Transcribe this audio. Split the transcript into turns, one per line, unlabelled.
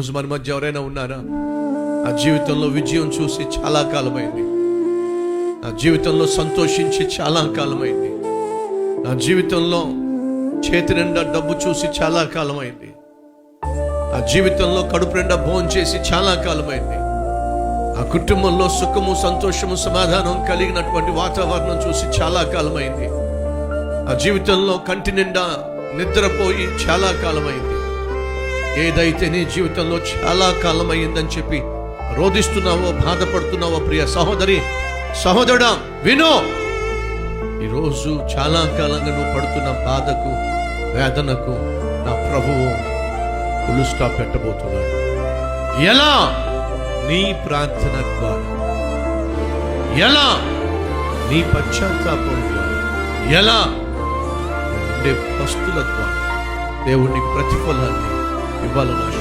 ఈరోజు మన మధ్య ఎవరైనా ఉన్నారా? ఆ జీవితంలో విజయం చూసి చాలా కాలమైంది, నా జీవితంలో సంతోషించి చాలా కాలమైంది, నా జీవితంలో చేతి నిండా డబ్బు చూసి చాలా కాలమైంది, నా జీవితంలో కడుపు నిండా భోజనం చేసి చాలా కాలమైంది, ఆ కుటుంబంలో సుఖము సంతోషము సమాధానం కలిగినటువంటి వాతావరణం చూసి చాలా కాలమైంది, ఆ జీవితంలో కంటి నిండా నిద్రపోయి చాలా కాలమైంది. ఏదైతే నీ జీవితంలో చాలా కాలమైందని చెప్పి రోధిస్తున్నావో, బాధపడుతున్నావో, ప్రియ సహోదరి సహోదరుడా వినో, ఈరోజు చాలా కాలంగా నువ్వు పడుతున్న బాధకు వేదనకు నా ప్రభువు ఫుల్ స్టాప్ పెట్టబోతున్నాడు. ఎలా? నీ ప్రార్థన ద్వారా, ఎలా? నీ పశ్చాత్తాపం ద్వారా, ఎలా? ఉండే వస్తువుల ద్వారా దేవుని ప్రతిఫలాన్ని ఇవ్వాలని ఆశ.